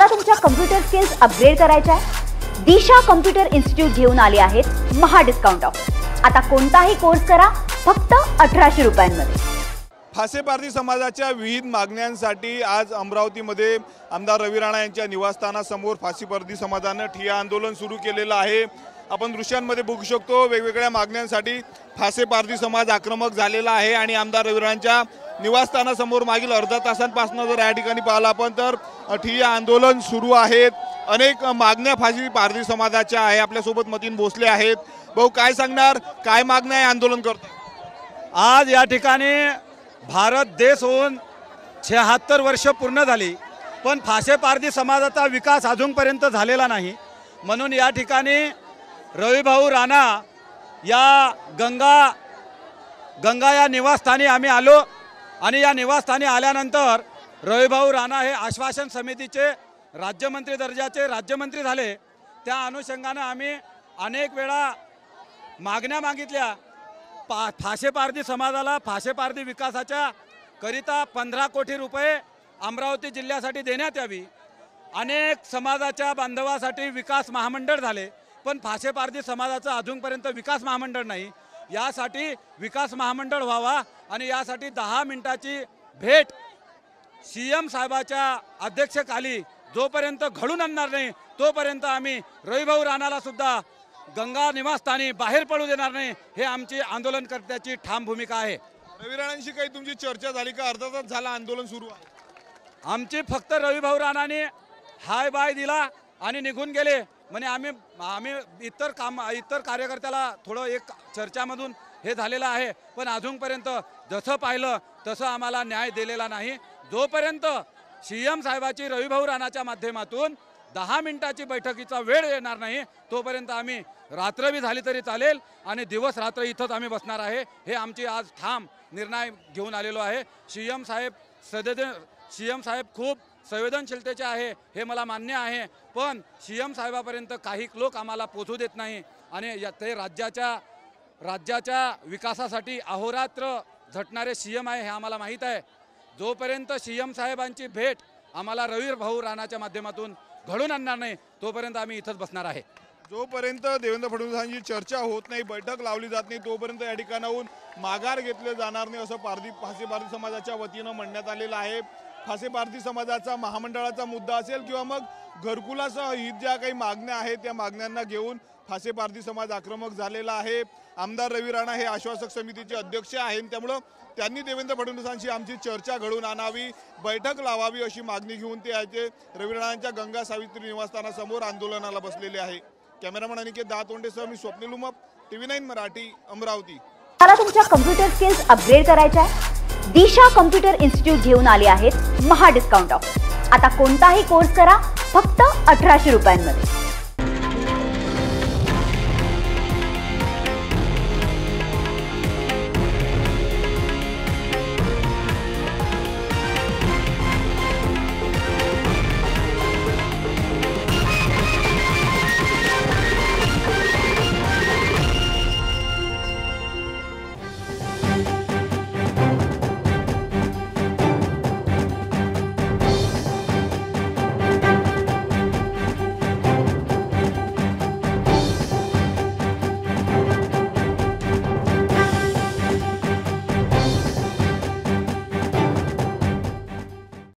तुम्हाला तुमच्या computer skills upgrade करायच्या आहे? दिशा कम्प्युटर इन्स्टिट्यूट घेऊन आले आहेत महा डिस्काउंट ऑफर। आता कोणताही कोर्स करा फक्त 1800 रुपयांमध्ये। फासे पारधी समाजाच्या विविध मागण्यांसाठी आज अमरावतीमध्ये आमदार रवी राणा यांच्या निवासस्थानासमोर फासे पारधी समाजाने ठिय्या आंदोलन सुरू केलेलं आहे। आपण दृश्यांमध्ये बघू शकतो वेगवेगळ्या मागण्यांसाठी फासे पारधी समाज आक्रमक झालेला आहे आणि आमदार रवी राणांच्या निवासस्थानासमोर मागील अर्धा तासांपासून जर या ठिकाणी पाहिलं आपण तर ठिय्या आंदोलन सुरू आहेत। अनेक मागण्या फासे पारधी समाजाच्या आहे। आपल्यासोबत मतीन भोसले आहेत। भाऊ काय सांगणार, काय मागण्या आहे आंदोलन करतो? आज या ठिकाणी भारत देश होऊन 76 वर्ष पूर्ण झाली, पण फासे पारधी समाजाचा विकास अजूनपर्यंत झालेला नाही। म्हणून या ठिकाणी रविभाऊ राणा या गंगा या निवासस्थानी आम्ही आलो आणि या निवासस्थानी आल्यानंतर रविभाऊ राणा हे आश्वासन समितीचे राज्यमंत्री दर्जाचे राज्यमंत्री झाले। त्या अनुषंगाने आम्ही अनेक वेळा मागण्या मागितल्या। फासे पारधी समाजाला फासे पारधी विकासाच्या करिता 15 कोटी रुपये अमरावती जिल्ह्यासाठी देण्यात यावी। अनेक समाजाच्या बांधवासाठी विकास महामंडळ झाले, पण फासे पारधी समाजाचा अजूनपर्यंत विकास महामंडळ नाही। यासाठी विकास महामंडळ व्हावा आणि यासाठी 10 मिनिटाची भेट सीएम साहेबाच्या अध्यक्षतेखाली जोपर्यंत घडून आणणार नाही तोपर्यंत आम्ही रविभाऊ राणाला सुद्धा गंगा निवासस्थानी बाहेर पडू देणार नाही, हे आमची आंदोलनकर्त्याची ठाम भूमिका आहे। रवी राणांशी काही तुमची चर्चा झाली का? अर्धा तास झाला आंदोलन सुरू आहे। आमची फक्त रविभाऊ राणाने हाय बाय दिला आणि निघून गेले। म्हणजे आम्ही इतर कार्यकर्त्याला थोडं एक चर्चामधून हे झालेलं आहे, पण अजूनपर्यंत जसं पाहिलं तसं आम्हाला न्याय दिलेला नाही। जोपर्यंत सीएम साहेबाची रविभाऊ राणाच्या माध्यमातून 10 मिनिटाची बैठकीचा वेळ येणार नाही तोपर्यंत आम्ही रात्रभी झाली तरी चालेल आणि दिवस रात्र इथंच आम्ही बसणार आहे। हे आमची आज ठाम निर्णय घेऊन आलेलो आहे। सीएम साहेब खूप संवेदनशीलतेचे आहे, हे मला मान्य आहे, पण सीएम साहेबापर्यंत काही लोक आम्हाला पोहोचू देत नाही आणि ते राज्याच्या विकासासाठी अहोरात्र झटणारे सीएम आहे हे आम्हाला माहीत आहे। जोपर्यंत सीएम साहेबांची भेट आम्हाला रविभाऊ राणाच्या माध्यमातून घडून आणणार नाही तोपर्यंत आम्ही इथंच बसणार आहे। जोपर्यंत देवेंद्र फडणवीसांची चर्चा होत नाही, बैठक लावली जात नाही, तोपर्यंत या ठिकाणाहून माघार घेतले जाणार नाही असं फासे पारधी समाजाच्या वतीनं म्हणण्यात आलेलं आहे। फासे पारधी समाजाचा महामंडळाचा मुद्दा असेल किंवा मग घरकुलासह ही ज्या काही मागण्या आहेत त्या मागण्यांना घेऊन फासे पारधी समाज आक्रमक झालेला आहे। आमदार रवी राणा हे आश्वासक समितीचे अध्यक्ष आहेत, त्यामुळं त्यांनी देवेंद्र फडणवीसांशी आमची चर्चा घडवून आणावी, बैठक लावावी अशी मागणी घेऊन ते आहे रवी राणांच्या गंगा सावित्री निवासस्थानासमोर आंदोलनाला बसलेले आहे। कॅमेरामन अनिकेत दातोंडेसह मी स्वप्नील उमप, TV9 मराठी, अमरावती। तुम्हाला तुमच्या कम्प्युटर स्किल्स अपग्रेड करायच्या आहे? दिशा कम्प्युटर इन्स्टिट्यूट घेऊन आले आहेत महा डिस्काउंट ऑफर। आता कोणताही कोर्स करा फक्त 1800 रुपयांमध्ये।